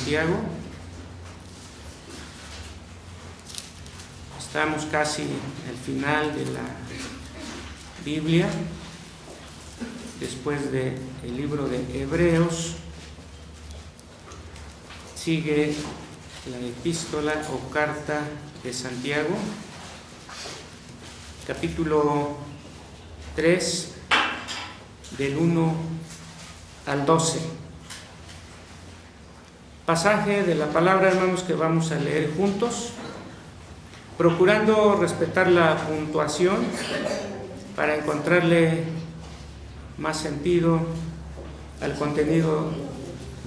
Santiago. Estamos casi al final de la Biblia, después del libro de Hebreos. Sigue la epístola o carta de Santiago, capítulo 3, del 1 al 12. Pasaje de la palabra, hermanos, que vamos a leer juntos, procurando respetar la puntuación para encontrarle más sentido al contenido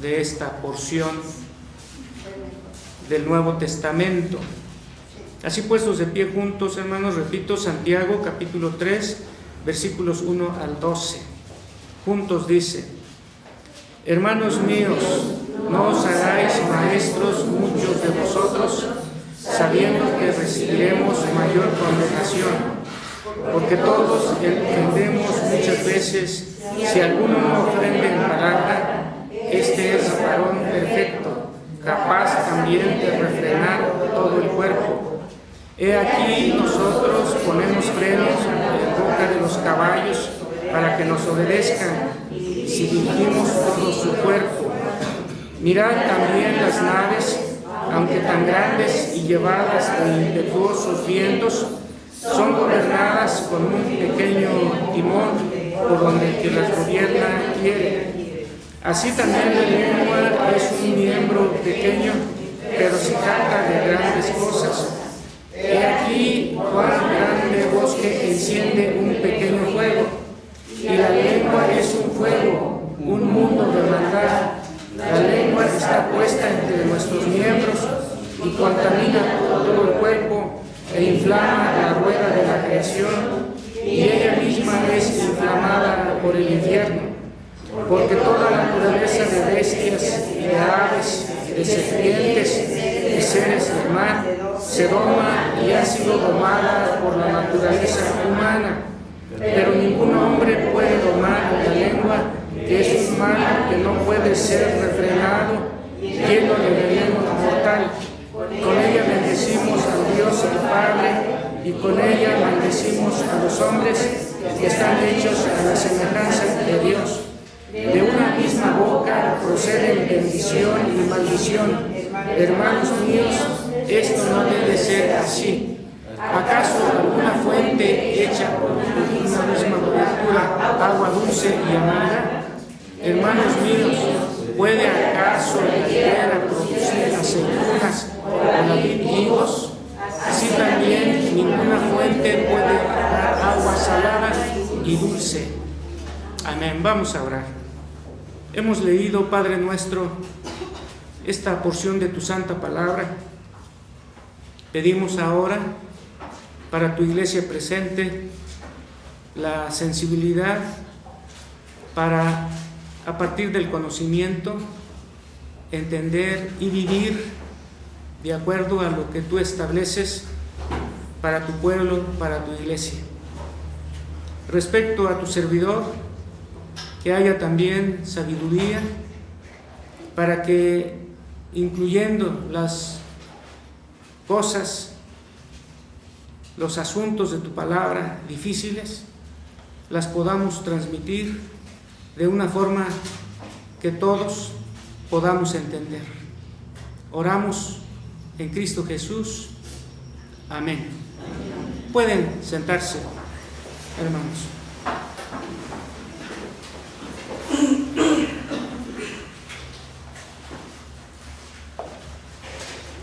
de esta porción del Nuevo Testamento. Así puestos de pie juntos, hermanos, repito, Santiago capítulo 3, versículos 1 al 12. Juntos dice: hermanos míos, no os hagáis maestros muchos de vosotros, sabiendo que recibiremos mayor condenación, porque todos entendemos muchas veces, si alguno no ofende en palabra, este es varón perfecto, capaz también de refrenar todo el cuerpo. He aquí nosotros ponemos frenos en boca de los caballos para que nos obedezcan, si dirigimos todo su cuerpo. Mirad también las naves, aunque tan grandes y llevadas de impetuosos vientos, son gobernadas con un pequeño timón por donde el que las gobierna quiere. Así también la lengua es un miembro pequeño, pero se trata de grandes cosas. He aquí cuán grande bosque enciende un pequeño fuego, y la lengua es un fuego, un mundo de maldad. La lengua está puesta entre nuestros miembros y contamina todo el cuerpo e inflama la rueda de la creación, y ella misma es inflamada por el infierno, porque toda la naturaleza de bestias y de aves, de serpientes, de seres del mar, se doma y ha sido domada por la naturaleza humana, pero ningún hombre puede domar la lengua, que es un mal que no puede ser refrenado, lleno de veneno mortal. Con ella bendecimos al Dios el Padre, y con ella maldecimos a los hombres que están hechos a la semejanza de Dios. De una misma boca proceden bendición y maldición. Hermanos míos, esto no debe ser así. ¿Acaso alguna fuente hecha por una misma criatura, agua dulce y amarga? Hermanos míos, ¿puede acaso la higuera producir aceitunas o la vid higos? Así también ninguna fuente puede dar agua salada y dulce. Amén. Vamos a orar. Hemos leído, Padre nuestro, esta porción de tu santa palabra. Pedimos ahora para tu iglesia presente la sensibilidad para, a partir del conocimiento, entender y vivir de acuerdo a lo que tú estableces para tu pueblo, para tu iglesia. Respecto a tu servidor, que haya también sabiduría para que, incluyendo las cosas, los asuntos de tu palabra difíciles, las podamos transmitir de una forma que todos podamos entender. Oramos en Cristo Jesús. Amén. Pueden sentarse, hermanos.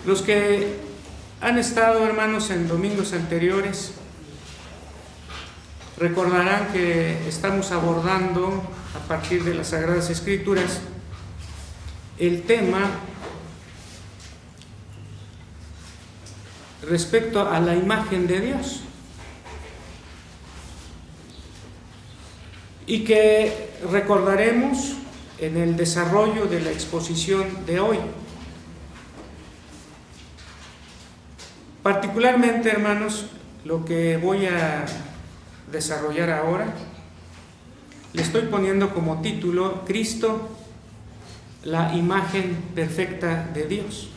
Los que han estado, hermanos, en domingos anteriores, recordarán que estamos abordando, a partir de las Sagradas Escrituras, el tema respecto a la imagen de Dios, y que recordaremos en el desarrollo de la exposición de hoy. Particularmente, hermanos, lo que voy a desarrollar ahora, le estoy poniendo como título: Cristo, la imagen perfecta de Dios.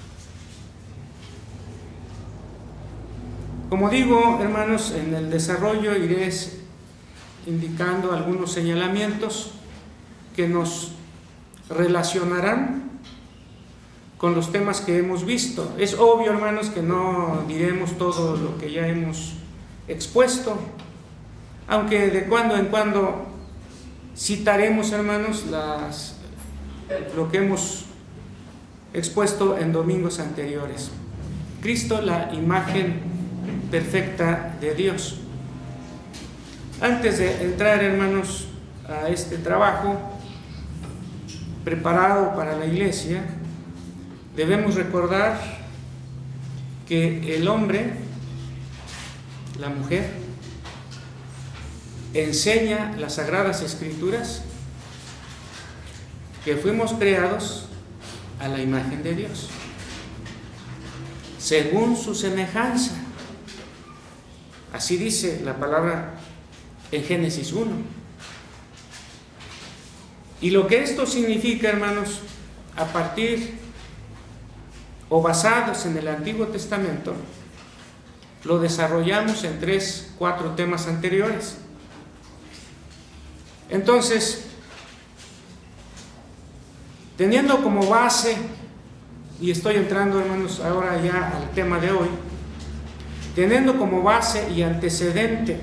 Como digo, hermanos, en el desarrollo iré indicando algunos señalamientos que nos relacionarán con los temas que hemos visto. Es obvio, hermanos, que no diremos todo lo que ya hemos expuesto, aunque de cuando en cuando citaremos, hermanos, lo que hemos expuesto en domingos anteriores. Cristo, la imagen perfecta de Dios. Antes de entrar, hermanos, a este trabajo preparado para la iglesia, debemos recordar que el hombre, la mujer, enseña las Sagradas Escrituras que fuimos creados a la imagen de Dios, según su semejanza. Así dice la palabra en Génesis 1. Y lo que esto significa, hermanos, a partir o basados en el Antiguo Testamento, lo desarrollamos en 4 temas anteriores. Entonces, teniendo como base, y estoy entrando, hermanos, ahora ya al tema de hoy, teniendo como base y antecedente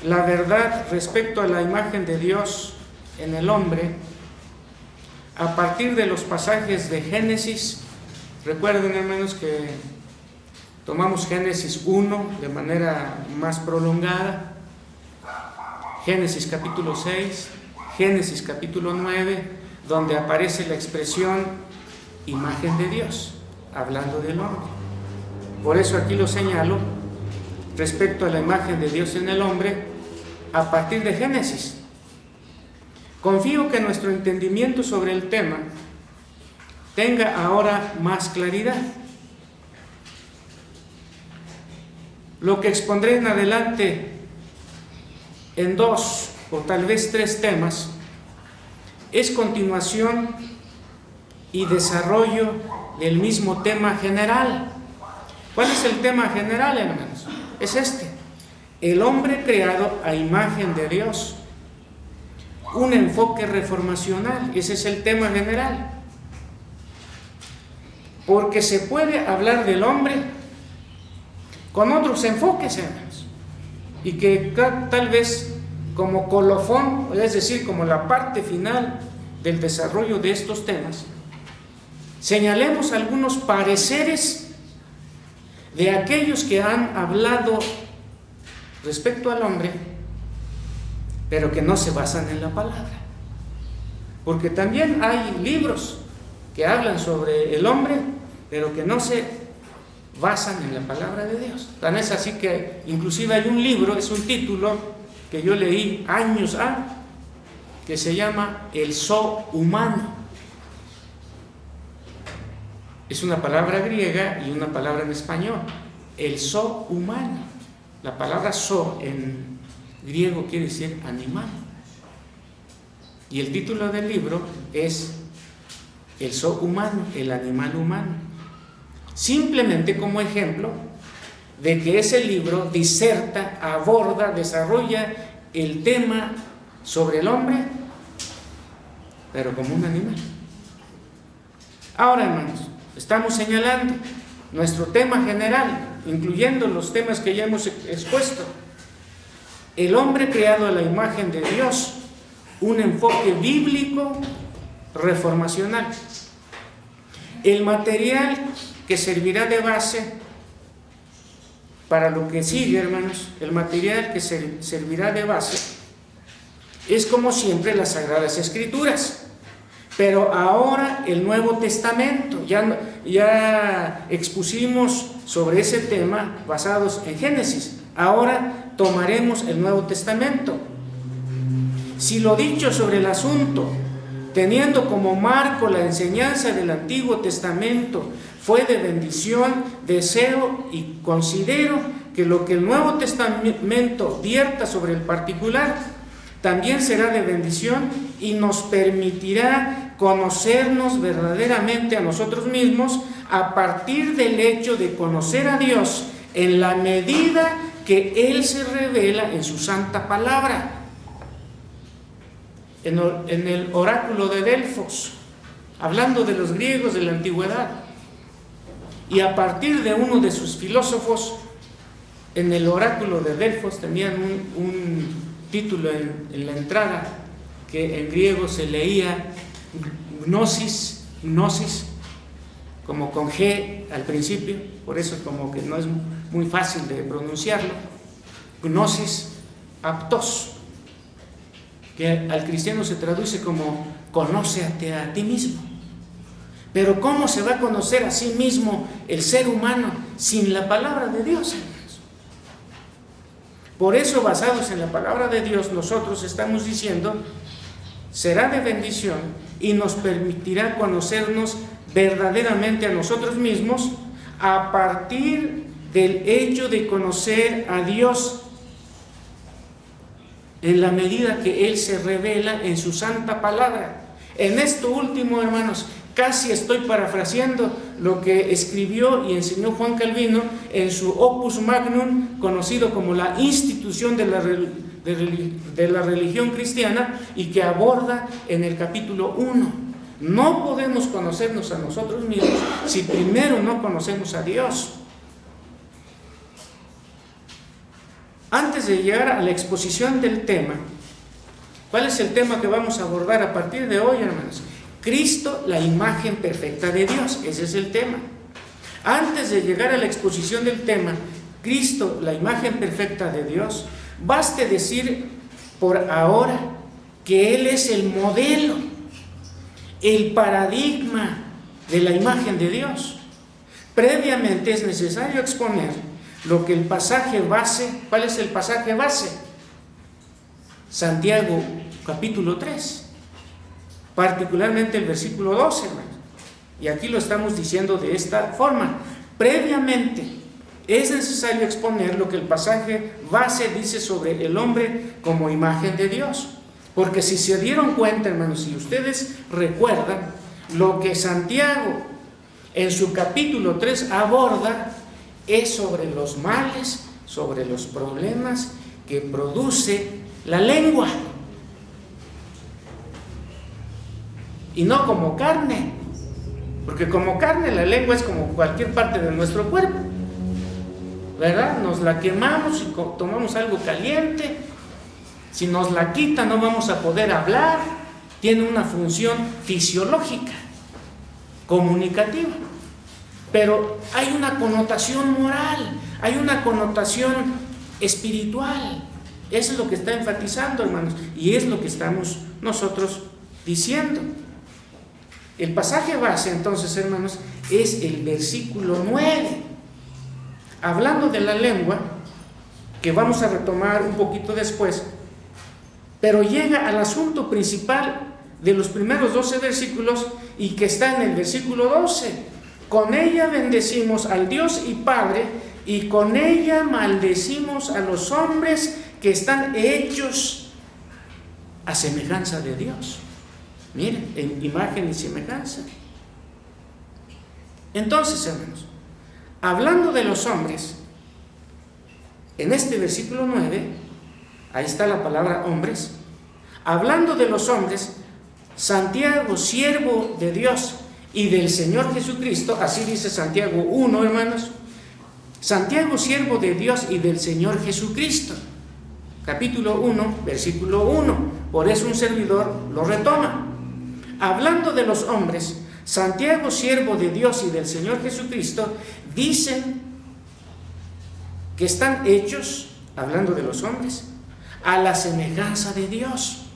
la verdad respecto a la imagen de Dios en el hombre, a partir de los pasajes de Génesis, recuerden, hermanos, que tomamos Génesis 1 de manera más prolongada, Génesis capítulo 6, Génesis capítulo 9, donde aparece la expresión imagen de Dios, hablando del hombre. Por eso aquí lo señalo respecto a la imagen de Dios en el hombre a partir de Génesis. Confío que nuestro entendimiento sobre el tema tenga ahora más claridad. Lo que expondré en adelante en 2 o tal vez 3 temas es continuación y desarrollo del mismo tema general. ¿Cuál es el tema general, hermanos? Es este: el hombre creado a imagen de Dios. Un enfoque reformacional, ese es el tema general. Porque se puede hablar del hombre con otros enfoques, hermanos, y que tal vez como colofón, es decir, como la parte final del desarrollo de estos temas, señalemos algunos pareceres de aquellos que han hablado respecto al hombre, pero que no se basan en la palabra. Porque también hay libros que hablan sobre el hombre, pero que no se basan en la palabra de Dios. Tan es así que inclusive hay un libro, es un título que yo leí años que se llama El Zo humano. Es una palabra griega y una palabra en español. El Zo humano. La palabra zo en griego quiere decir animal. Y el título del libro es El Zo humano, el animal humano. Simplemente como ejemplo de que ese libro diserta, aborda, desarrolla el tema sobre el hombre, pero como un animal. Ahora, hermanos, estamos señalando nuestro tema general, incluyendo los temas que ya hemos expuesto. El hombre creado a la imagen de Dios, un enfoque bíblico reformacional. El material que servirá de base para lo que sigue, hermanos, el material que servirá de base es, como siempre, las Sagradas Escrituras. Pero ahora el Nuevo Testamento. Ya expusimos sobre ese tema basados en Génesis. Ahora tomaremos el Nuevo Testamento. Si lo dicho sobre el asunto, teniendo como marco la enseñanza del Antiguo Testamento, fue de bendición, deseo y considero que lo que el Nuevo Testamento vierta sobre el particular también será de bendición y nos permitirá conocernos verdaderamente a nosotros mismos a partir del hecho de conocer a Dios en la medida que Él se revela en su santa palabra. En el oráculo de Delfos, hablando de los griegos de la antigüedad, y a partir de uno de sus filósofos, en el oráculo de Delfos tenían un título en la entrada que en griego se leía gnosis, como con G al principio, por eso como que no es muy fácil de pronunciarlo, gnosis aptos, que al cristiano se traduce como conócete a ti mismo. Pero ¿cómo se va a conocer a sí mismo el ser humano sin la palabra de Dios, hermanos? Por eso, basados en la palabra de Dios, nosotros estamos diciendo, será de bendición y nos permitirá conocernos verdaderamente a nosotros mismos a partir del hecho de conocer a Dios en la medida que Él se revela en su santa palabra. En esto último, hermanos, casi estoy parafraseando lo que escribió y enseñó Juan Calvino en su Opus Magnum, conocido como la institución de la religión cristiana, y que aborda en el capítulo 1. No podemos conocernos a nosotros mismos si primero no conocemos a Dios. Antes de llegar a la exposición del tema, ¿cuál es el tema que vamos a abordar a partir de hoy, hermanos? Cristo, la imagen perfecta de Dios. Ese es el tema. Antes de llegar a la exposición del tema, Cristo, la imagen perfecta de Dios, baste decir por ahora que Él es el modelo, el paradigma de la imagen de Dios. Previamente es necesario exponer lo que el pasaje base. ¿Cuál es el pasaje base? Santiago capítulo 3, particularmente el versículo 12, hermanos. Y aquí lo estamos diciendo de esta forma. Previamente es necesario exponer lo que el pasaje base dice sobre el hombre como imagen de Dios. Porque si se dieron cuenta, hermanos, si ustedes recuerdan, lo que Santiago en su capítulo 3 aborda es sobre los males, sobre los problemas que produce la lengua. Y no como carne, porque como carne la lengua es como cualquier parte de nuestro cuerpo, ¿verdad? Nos la quemamos y tomamos algo caliente, si nos la quita no vamos a poder hablar, tiene una función fisiológica, comunicativa. Pero hay una connotación moral, hay una connotación espiritual. Eso es lo que está enfatizando, hermanos, y es lo que estamos nosotros diciendo. El pasaje base, entonces, hermanos, es el versículo 9. Hablando de la lengua, que vamos a retomar un poquito después, pero llega al asunto principal de los primeros 12 versículos y que está en el versículo 12. Con ella bendecimos al Dios y Padre, y con ella maldecimos a los hombres que están hechos a semejanza de Dios. Miren, en imagen y semejanza. Entonces, hermanos, hablando de los hombres, en este versículo 9, ahí está la palabra hombres. Hablando de los hombres, Santiago, siervo de Dios y del Señor Jesucristo, así dice Santiago 1, hermanos. Santiago, siervo de Dios y del Señor Jesucristo. Capítulo 1, versículo 1. Por eso un servidor lo retoma. Hablando de los hombres, Santiago, siervo de Dios y del Señor Jesucristo, dicen que están hechos, hablando de los hombres, a la semejanza de Dios.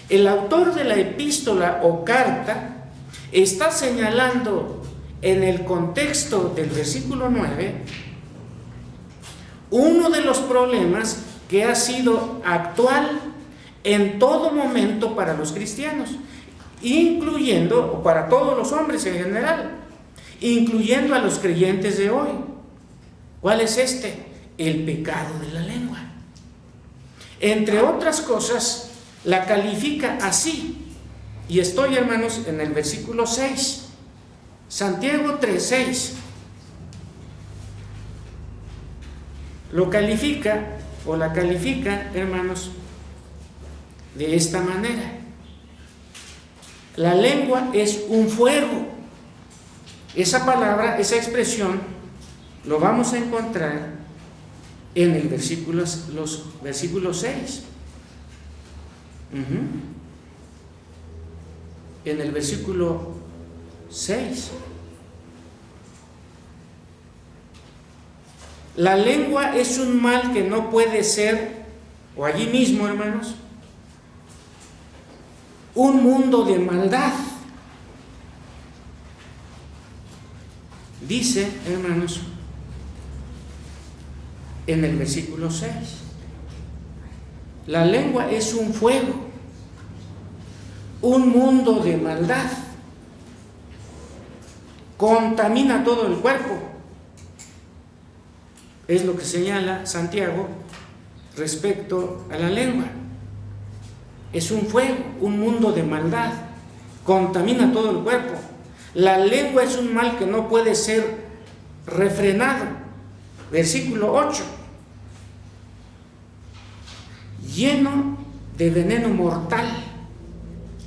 El autor de la epístola o carta está señalando en el contexto del versículo 9 uno de los problemas que ha sido actual en todo momento para los cristianos, incluyendo, o para todos los hombres en general, incluyendo a los creyentes de hoy. ¿Cuál es este? El pecado de la lengua. Entre otras cosas, la califica así: Y estoy, hermanos, en el versículo 6. Santiago 3:6. Lo califica o la califica, hermanos, de esta manera: la lengua es un fuego. Esa palabra, esa expresión, lo vamos a encontrar en el los versículos 6. En el versículo 6. La lengua es un mal que no puede ser, o allí mismo, hermanos, un mundo de maldad. Dice, hermanos, en el versículo 6, la lengua es un fuego, un mundo de maldad, contamina todo el cuerpo. Es lo que señala Santiago respecto a la lengua. Es un fuego, un mundo de maldad, contamina todo el cuerpo. La lengua es un mal que no puede ser refrenado. Versículo 8. Lleno de veneno mortal.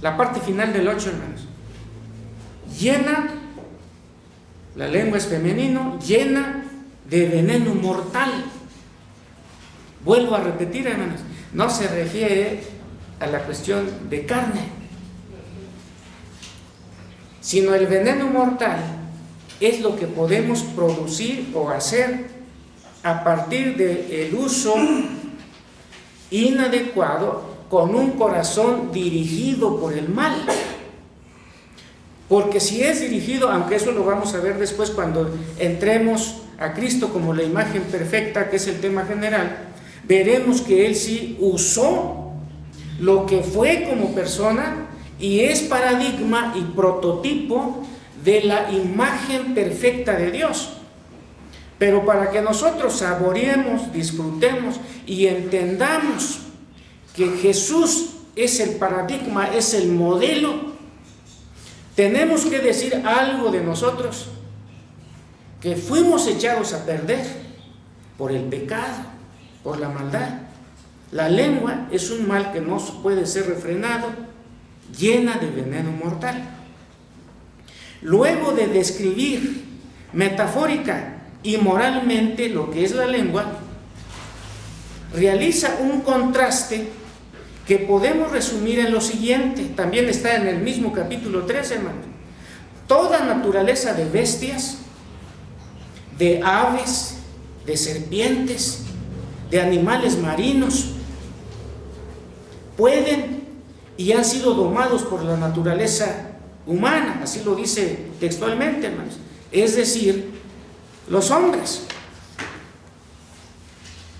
La parte final del 8, hermanos. Llena, la lengua es femenino, llena de veneno mortal. Vuelvo a repetir, hermanos, no se refiere a la cuestión de carne, sino el veneno mortal es lo que podemos producir o hacer a partir del uso inadecuado con un corazón dirigido por el mal. Porque si es dirigido, aunque eso lo vamos a ver después cuando entremos a Cristo como la imagen perfecta, que es el tema general, veremos que Él sí usó lo que fue como persona y es paradigma y prototipo de la imagen perfecta de Dios. Pero para que nosotros saboreemos, disfrutemos y entendamos que Jesús es el paradigma, es el modelo, tenemos que decir algo de nosotros, que fuimos echados a perder por el pecado, por la maldad. La lengua es un mal que no puede ser refrenado, llena de veneno mortal. Luego de describir metafórica y moralmente lo que es la lengua, realiza un contraste que podemos resumir en lo siguiente. También está en el mismo capítulo 13, hermanos. Toda naturaleza de bestias, de aves, de serpientes, de animales marinos, pueden y han sido domados por la naturaleza humana, así lo dice textualmente, hermanos, es decir, los hombres.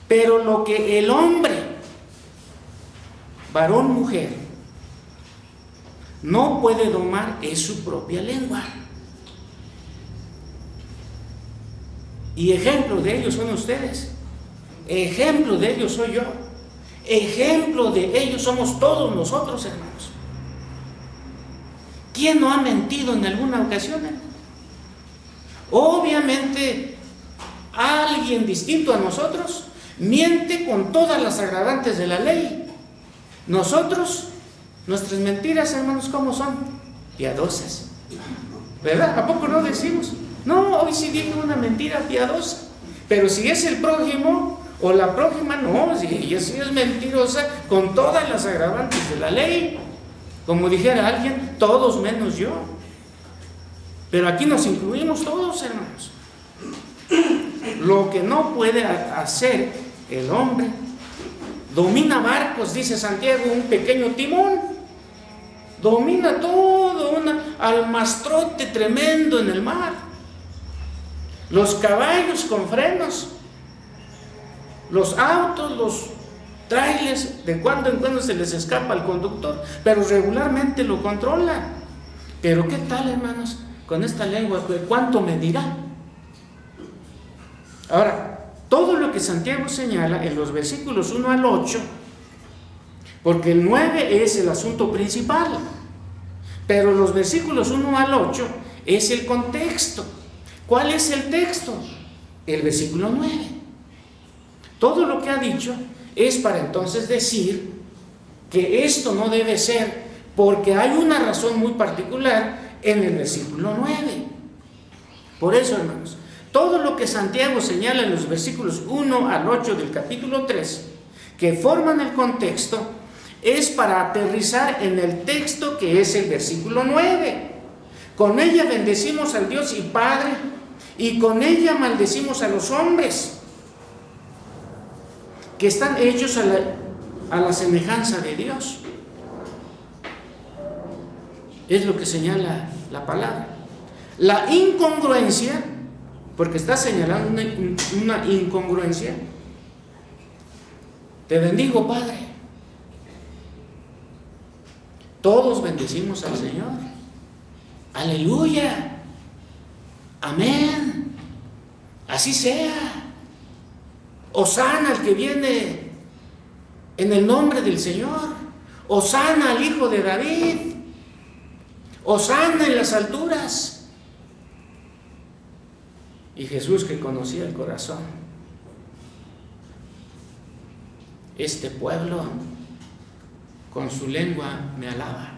Pero lo que el hombre, varón, mujer, no puede domar es su propia lengua. Y ejemplo de ellos son ustedes, ejemplo de ellos soy yo, ejemplo de ellos somos todos nosotros, hermanos. ¿Quién no ha mentido en alguna ocasión, hermano? Obviamente alguien distinto a nosotros miente con todas las agravantes de la ley. Nosotros, nuestras mentiras, hermanos, ¿cómo son? Piadosas, ¿verdad? ¿A poco no decimos? No, hoy sí dije una mentira piadosa. Pero si es el prójimo o la prójima, no, si ella sí es mentirosa con todas las agravantes de la ley. Como dijera alguien, todos menos yo. Pero aquí nos incluimos todos, hermanos. Lo que no puede hacer el hombre, domina barcos, dice Santiago, un pequeño timón. Domina todo, un almastrote tremendo en el mar. Los caballos con frenos, los autos, los trailers, de cuando en cuando se les escapa al conductor, pero regularmente lo controla. Pero ¿qué tal, hermanos, con esta lengua? ¿Cuánto medirá? Ahora, todo lo que Santiago señala en los versículos 1 al 8, porque el 9 es el asunto principal, Pero los versículos 1 al 8 es el contexto. ¿Cuál es el texto? El versículo 9. Todo lo que ha dicho es para entonces decir que esto no debe ser, porque hay una razón muy particular en el versículo 9. Por eso, hermanos, todo lo que Santiago señala en los versículos 1 al 8 del capítulo 3, que forman el contexto, es para aterrizar en el texto que es el versículo 9. Con ella bendecimos al Dios y Padre, y con ella maldecimos a los hombres, que están hechos a la semejanza de Dios. Es lo que señala la palabra. La incongruencia, porque está señalando una incongruencia. Te bendigo, Padre. Todos bendecimos al Señor. Aleluya. Amén. Así sea. Hosana al que viene en el nombre del Señor. Hosana al Hijo de David. Hosana en las alturas. Y Jesús, que conocía el corazón: este pueblo con su lengua me alaba,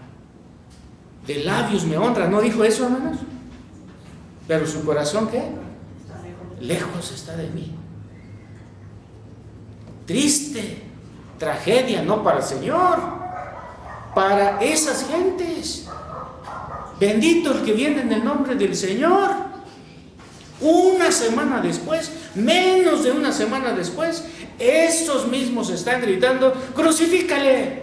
de labios me honra. ¿No dijo eso, hermanos? Pero su corazón, ¿qué? Lejos está de mí. Triste, tragedia, no para el Señor, para esas gentes. Bendito el que viene en el nombre del Señor. Una semana después, menos de una semana después, estos mismos están gritando: crucifícale,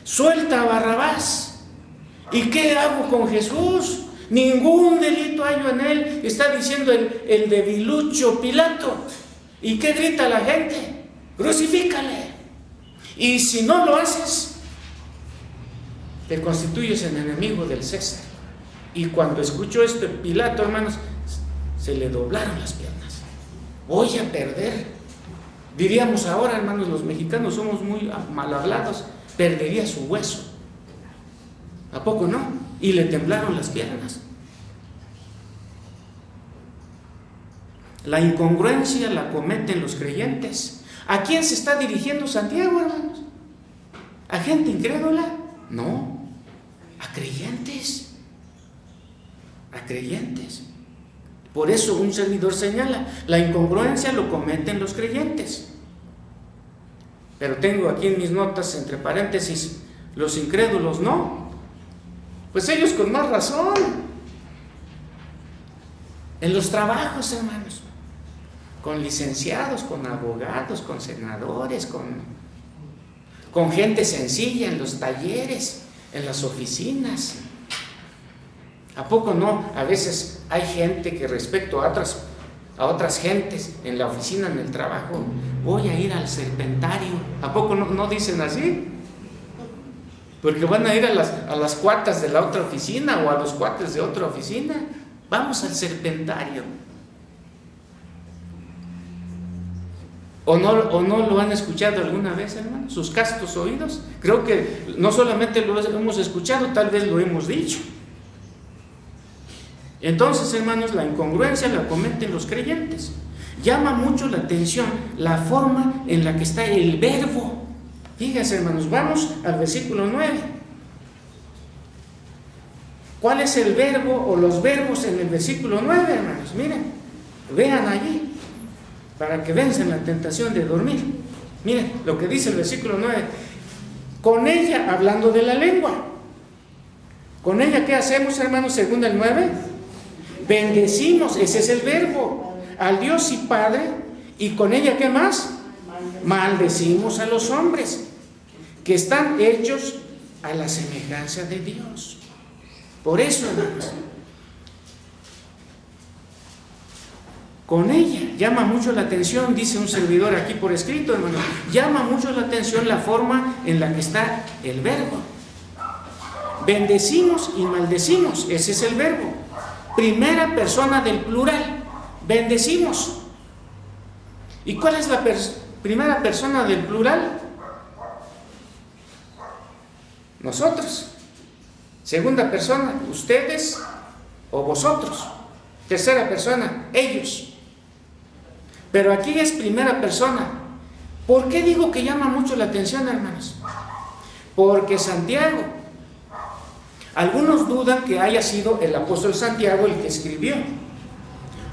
suelta a Barrabás. ¿Y qué hago con Jesús? Ningún delito hallo en él, está diciendo el debilucho Pilato. ¿Y qué grita la gente? Crucifícale. Y si no lo haces, te constituyes en enemigo del César. Y cuando escuchó esto Pilato, hermanos, se le doblaron las piernas. Voy a perder. Diríamos ahora, hermanos, los mexicanos somos muy mal hablados. Perdería su hueso. ¿A poco no? Y le temblaron las piernas. La incongruencia la cometen los creyentes. ¿A quién se está dirigiendo Santiago, hermanos? ¿A gente incrédula? No, a creyentes. A creyentes. Por eso un servidor señala: la incongruencia lo cometen los creyentes. Pero tengo aquí en mis notas, entre paréntesis, los incrédulos no. Pues ellos con más razón. En los trabajos, hermanos, con licenciados, con abogados, con senadores, con gente sencilla, en los talleres, en las oficinas. ¿A poco no? A veces hay gente que respecto a otras gentes en la oficina, en el trabajo: voy a ir al serpentario. ¿A poco no dicen así? Porque van a ir a las cuatas de la otra oficina o a los cuates de otra oficina. Vamos al serpentario. ¿O no lo han escuchado alguna vez, hermano? Sus castos oídos. Creo que no solamente lo hemos escuchado, tal vez lo hemos dicho. Entonces, hermanos, la incongruencia la cometen los creyentes. Llama mucho la atención la forma en la que está el verbo. Fíjense, hermanos, vamos al versículo 9. ¿Cuál es el verbo o los verbos en el versículo 9, hermanos? Miren, vean allí, para que vencen la tentación de dormir. Miren lo que dice el versículo 9. Con ella, hablando de la lengua. ¿Con ella qué hacemos, hermanos, según el 9? Bendecimos, ese es el verbo, al Dios y Padre. ¿Y con ella qué más? Maldecimos a los hombres, que están hechos a la semejanza de Dios. Por eso, hermanos, con ella llama mucho la atención, dice un servidor aquí por escrito, hermanos, llama mucho la atención la forma en la que está el verbo. Bendecimos y maldecimos, ese es el verbo. Primera persona del plural, bendecimos. ¿Y cuál es la primera persona del plural? Nosotros. Segunda persona, ustedes o vosotros. Tercera persona, ellos. Pero aquí es primera persona. ¿Por qué digo que llama mucho la atención, hermanos? Porque Santiago, algunos dudan que haya sido el apóstol Santiago el que escribió.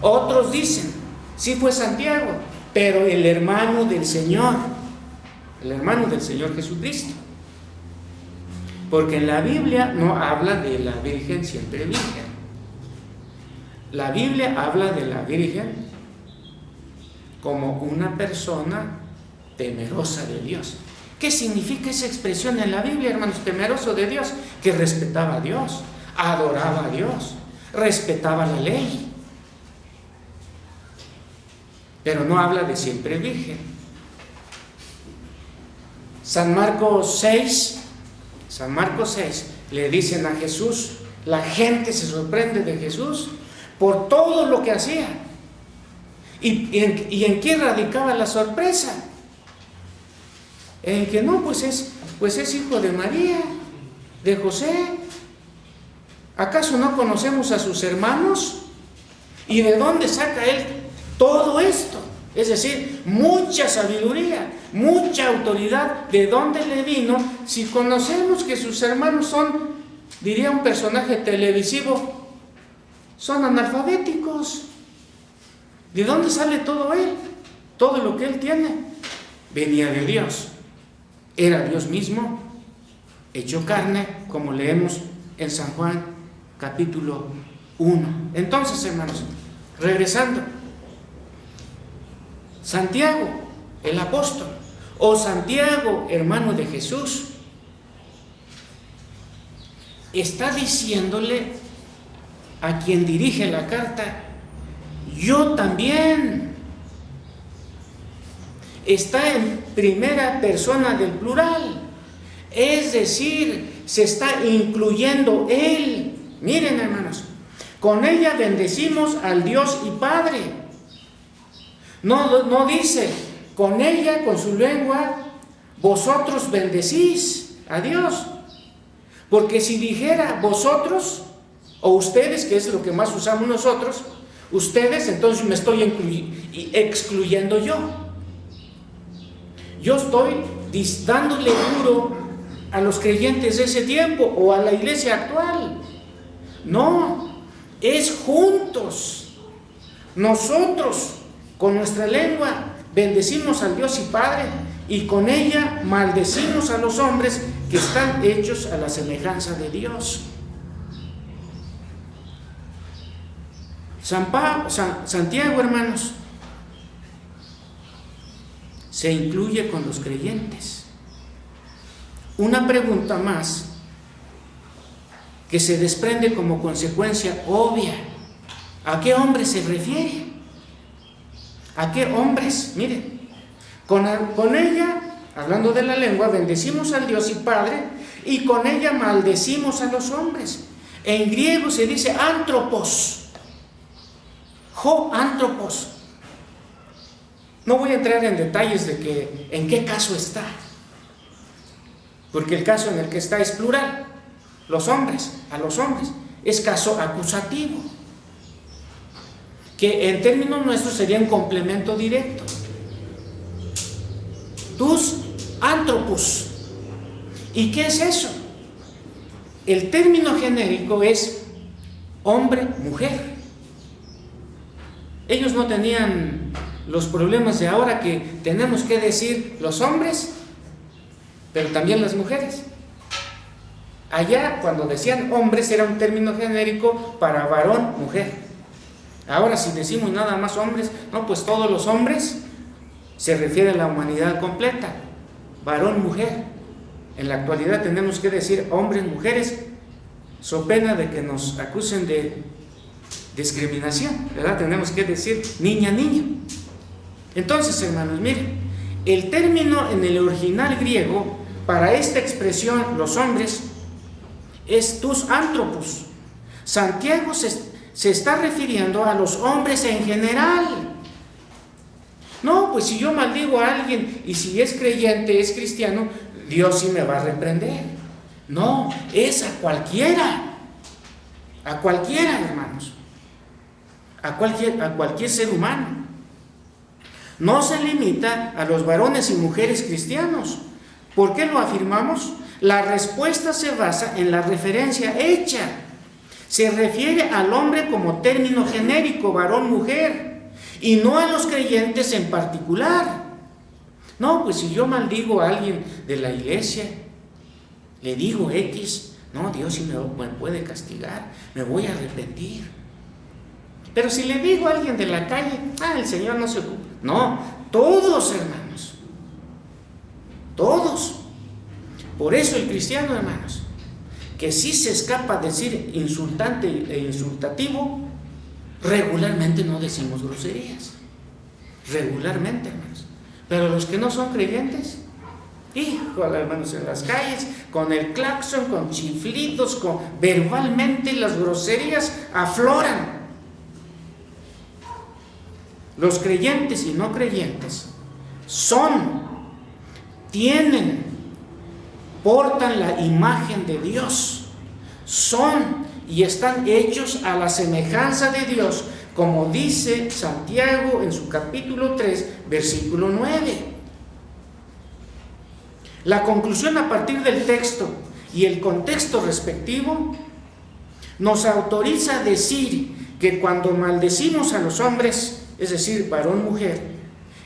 Otros dicen, sí fue Santiago, pero el hermano del Señor Jesucristo. Porque en la Biblia no habla de la Virgen siempre virgen. La Biblia habla de la Virgen como una persona temerosa de Dios. ¿Qué significa esa expresión en la Biblia, hermanos? Temeroso de Dios, que respetaba a Dios, adoraba a Dios, respetaba la ley. Pero no habla de siempre virgen. San Marcos 6 le dicen a Jesús, la gente se sorprende de Jesús por todo lo que hacía. ¿Y en qué radicaba la sorpresa? En que no, pues es hijo de María, de José. ¿Acaso no conocemos a sus hermanos? ¿Y de dónde saca él todo esto? Es decir, mucha sabiduría, mucha autoridad. ¿De dónde le vino? Si conocemos que sus hermanos son, diría un personaje televisivo, son analfabéticos. ¿De dónde sale todo él? Todo lo que él tiene venía de Dios. Era Dios mismo, hecho carne, como leemos en San Juan capítulo 1. Entonces, hermanos, regresando, Santiago, el apóstol, o Santiago, hermano de Jesús, está diciéndole a quien dirige la carta, yo también. Está en primera persona del plural, es decir, se está incluyendo él. Miren, hermanos, con ella bendecimos al Dios y Padre. No dice, con ella, con su lengua, vosotros bendecís a Dios. Porque si dijera vosotros o ustedes, que es lo que más usamos nosotros, ustedes, entonces me estoy excluyendo yo. Yo estoy dándole duro a los creyentes de ese tiempo o a la iglesia actual. No, es juntos. Nosotros, con nuestra lengua, bendecimos al Dios y Padre, y con ella maldecimos a los hombres que están hechos a la semejanza de Dios. Santiago, hermanos, se incluye con los creyentes. Una pregunta más que se desprende como consecuencia obvia. ¿A qué hombres se refiere? ¿A qué hombres? Miren, con ella, hablando de la lengua, bendecimos al Dios y Padre, y con ella maldecimos a los hombres. En griego se dice antropos, antropos. No voy a entrar en detalles de en qué caso está, porque el caso en el que está es plural, los hombres, a los hombres, es caso acusativo, que en términos nuestros sería un complemento directo. Tus antropos. ¿Y qué es eso? El término genérico es hombre, mujer. Ellos no tenían los problemas de ahora que tenemos que decir los hombres, pero también las mujeres. Allá, cuando decían hombres, era un término genérico para varón, mujer. Ahora, si decimos nada más hombres, no, pues todos los hombres se refiere a la humanidad completa, varón, mujer. En la actualidad tenemos que decir hombres, mujeres, so pena de que nos acusen de discriminación, ¿verdad? Tenemos que decir niña, niño. Entonces, hermanos, miren, el término en el original griego para esta expresión, los hombres, es tus antropos. Santiago se está refiriendo a los hombres en general. No, pues si yo maldigo a alguien y si es creyente, es cristiano, Dios sí me va a reprender. No, es a cualquiera, hermanos, a cualquier ser humano. No se limita a los varones y mujeres cristianos. ¿Por qué lo afirmamos? La respuesta se basa en la referencia hecha. Se refiere al hombre como término genérico, varón-mujer, y no a los creyentes en particular. No, pues si yo maldigo a alguien de la iglesia, le digo X, no, Dios sí me puede castigar, me voy a arrepentir. Pero si le digo a alguien de la calle, el Señor no se ocupa. No, todos, hermanos, todos. Por eso el cristiano, hermanos, que sí se escapa de decir insultante e insultativo, regularmente no decimos groserías. Regularmente, hermanos. Pero los que no son creyentes, híjole, hermanos, en las calles, con el claxon, con chiflidos, verbalmente las groserías afloran. Los creyentes y no creyentes portan la imagen de Dios, son y están hechos a la semejanza de Dios, como dice Santiago en su capítulo 3, versículo 9. La conclusión a partir del texto y el contexto respectivo nos autoriza a decir que cuando maldecimos a los hombres, es decir, varón-mujer,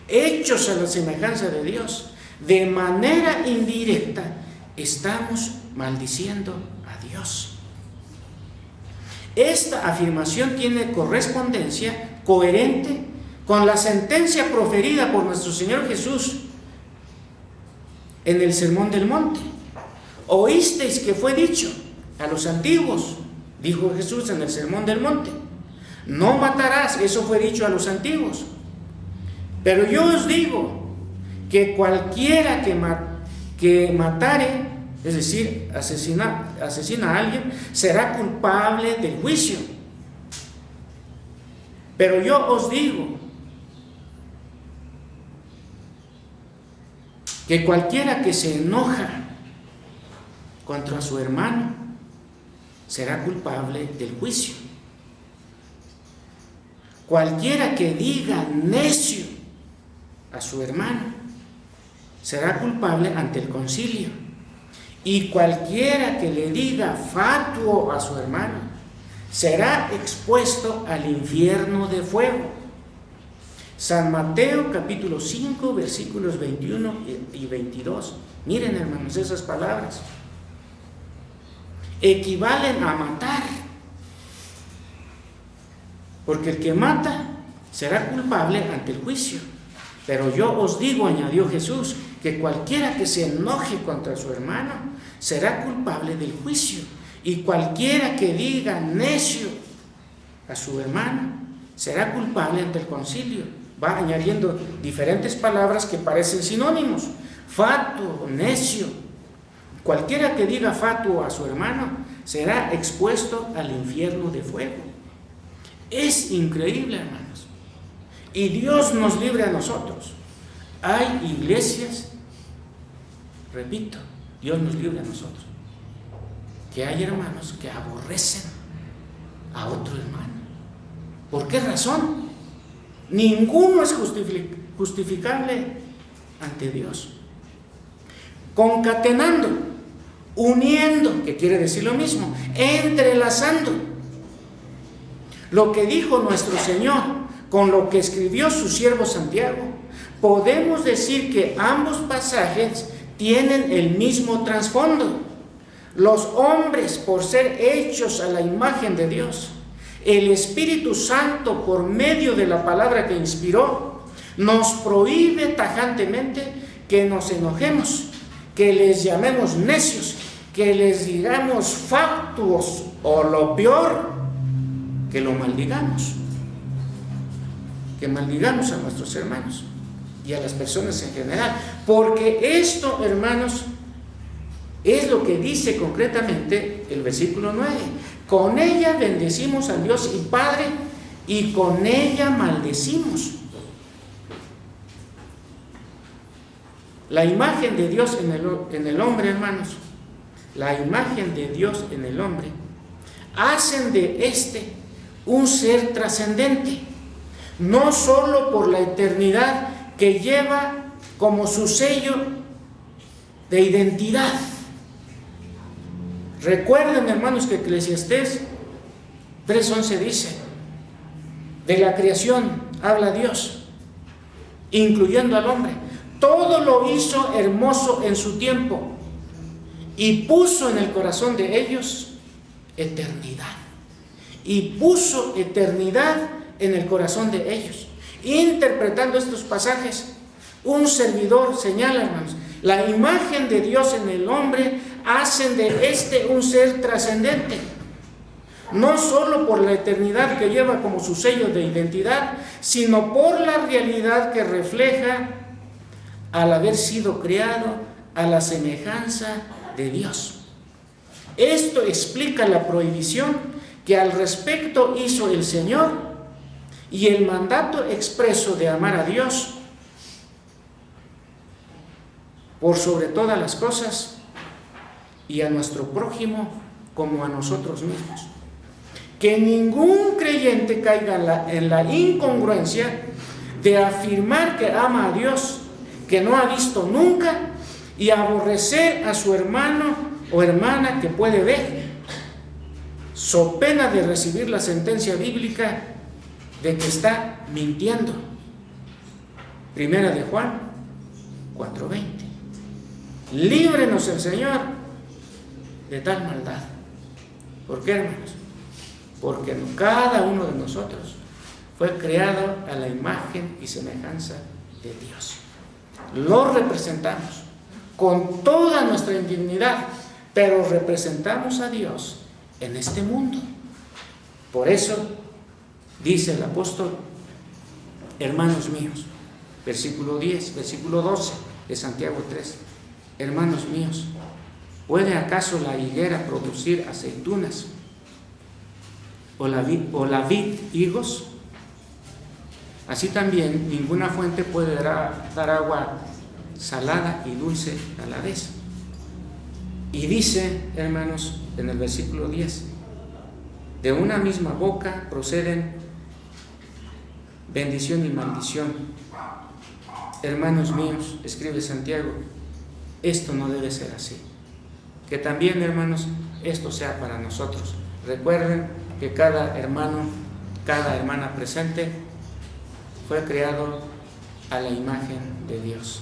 hechos a la semejanza de Dios, de manera indirecta, estamos maldiciendo a Dios. Esta afirmación tiene correspondencia coherente con la sentencia proferida por nuestro Señor Jesús en el Sermón del Monte. Oísteis que fue dicho a los antiguos, dijo Jesús en el Sermón del Monte, no matarás, eso fue dicho a los antiguos. Pero yo os digo que cualquiera que matare, es decir, asesina a alguien, será culpable del juicio. Pero yo os digo que cualquiera que se enoja contra su hermano será culpable del juicio. Cualquiera que diga necio a su hermano será culpable ante el concilio. Y cualquiera que le diga fatuo a su hermano será expuesto al infierno de fuego. San Mateo capítulo 5 versículos 21 y 22. Miren, hermanos, esas palabras equivalen a matar, porque el que mata será culpable ante el juicio. Pero yo os digo, añadió Jesús, que cualquiera que se enoje contra su hermano será culpable del juicio, y cualquiera que diga necio a su hermano será culpable ante el concilio. Va añadiendo diferentes palabras que parecen sinónimos: fatuo, necio. Cualquiera que diga fatuo a su hermano será expuesto al infierno de fuego. Es increíble, hermanos. Y Dios nos libre a nosotros. Hay iglesias, repito, Dios nos libre a nosotros, que hay hermanos que aborrecen a otro hermano. ¿Por qué razón? Ninguno es justificable ante Dios. Concatenando, uniendo, que quiere decir lo mismo, entrelazando lo que dijo nuestro Señor con lo que escribió su siervo Santiago, podemos decir que ambos pasajes tienen el mismo trasfondo. Los hombres, por ser hechos a la imagen de Dios, el Espíritu Santo, por medio de la palabra que inspiró, nos prohíbe tajantemente que nos enojemos, que les llamemos necios, que les digamos fatuos, o lo peor, que lo maldigamos, que maldigamos a nuestros hermanos y a las personas en general, porque esto, hermanos, es lo que dice concretamente el versículo 9. Con ella bendecimos al Dios y Padre, y con ella maldecimos. La imagen de Dios en el hombre, hermanos, la imagen de Dios en el hombre, hacen de éste un ser trascendente, no solo por la eternidad que lleva como su sello de identidad. Recuerden, hermanos, que Eclesiastés 3:11 dice, de la creación habla Dios, incluyendo al hombre. Todo lo hizo hermoso en su tiempo y puso en el corazón de ellos eternidad. Y puso eternidad en el corazón de ellos. Interpretando estos pasajes, un servidor señala, hermanos, la imagen de Dios en el hombre hacen de este un ser trascendente, no solo por la eternidad que lleva como su sello de identidad, sino por la realidad que refleja al haber sido creado a la semejanza de Dios. Esto explica la prohibición que al respecto hizo el Señor y el mandato expreso de amar a Dios por sobre todas las cosas y a nuestro prójimo como a nosotros mismos. Que ningún creyente caiga en la incongruencia de afirmar que ama a Dios, que no ha visto nunca, y aborrecer a su hermano o hermana que puede ver, so pena de recibir la sentencia bíblica de que está mintiendo. Primera de Juan 4:20. Líbrenos el Señor de tal maldad. ¿Por qué, hermanos? Porque cada uno de nosotros fue creado a la imagen y semejanza de Dios. Lo representamos con toda nuestra indignidad, pero representamos a Dios en este mundo. Por eso dice el apóstol, hermanos míos, versículo 10, versículo 12 de Santiago 3, hermanos míos, ¿puede acaso la higuera producir aceitunas o la vid higos? Así también ninguna fuente puede dar agua salada y dulce a la vez. Y dice, hermanos, en el versículo 10, de una misma boca proceden bendición y maldición. Hermanos míos, escribe Santiago, esto no debe ser así. Que también, hermanos, esto sea para nosotros. Recuerden que cada hermano, cada hermana presente fue creado a la imagen de Dios.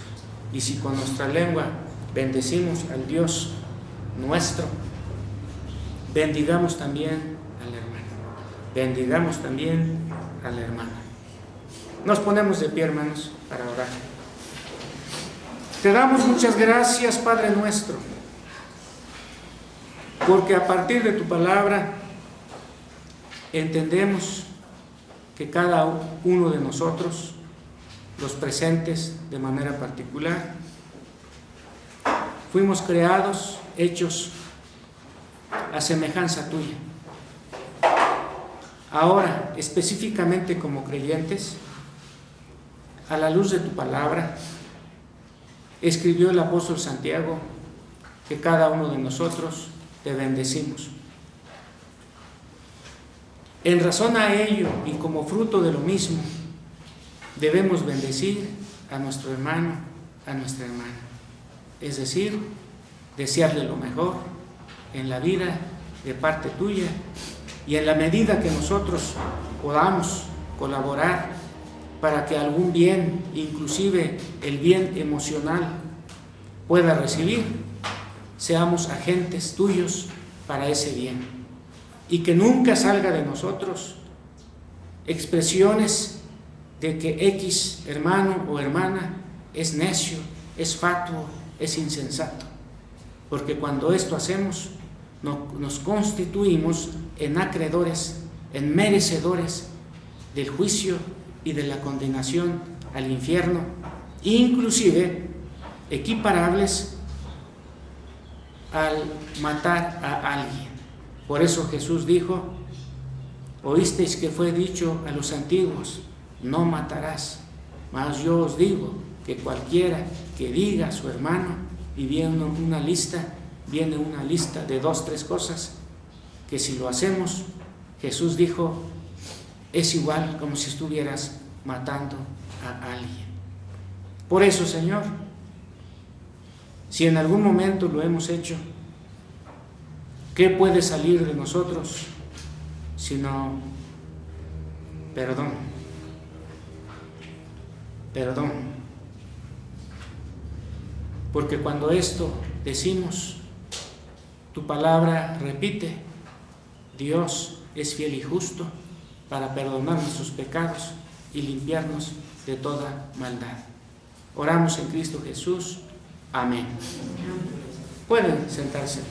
Y si con nuestra lengua bendecimos al Dios nuestro, bendigamos también al hermano, bendigamos también a la hermana. Nos ponemos de pie, hermanos, para orar. Te damos muchas gracias, Padre nuestro, porque a partir de tu palabra entendemos que cada uno de nosotros, los presentes de manera particular, fuimos creados, hechos a semejanza tuya. Ahora, específicamente como creyentes, a la luz de tu palabra, escribió el apóstol Santiago que cada uno de nosotros te bendecimos. En razón a ello y como fruto de lo mismo, debemos bendecir a nuestro hermano, a nuestra hermana. Es decir, desearle lo mejor en la vida de parte tuya, y en la medida que nosotros podamos colaborar para que algún bien, inclusive el bien emocional, pueda recibir, seamos agentes tuyos para ese bien. Y que nunca salga de nosotros expresiones de que X hermano o hermana es necio, es fatuo, es insensato. Porque cuando esto hacemos, nos constituimos en acreedores, en merecedores del juicio y de la condenación al infierno, inclusive equiparables al matar a alguien. Por eso Jesús dijo, oísteis que fue dicho a los antiguos, no matarás, mas yo os digo que cualquiera que diga a su hermano, y viendo una lista, viene una lista de 2, 3 cosas que si lo hacemos, Jesús dijo, es igual como si estuvieras matando a alguien. Por eso, Señor, si en algún momento lo hemos hecho, ¿qué puede salir de nosotros sino perdón? Perdón. Porque cuando esto decimos, tu palabra repite, Dios es fiel y justo para perdonar nuestros pecados y limpiarnos de toda maldad. Oramos en Cristo Jesús. Amén. Pueden sentarse.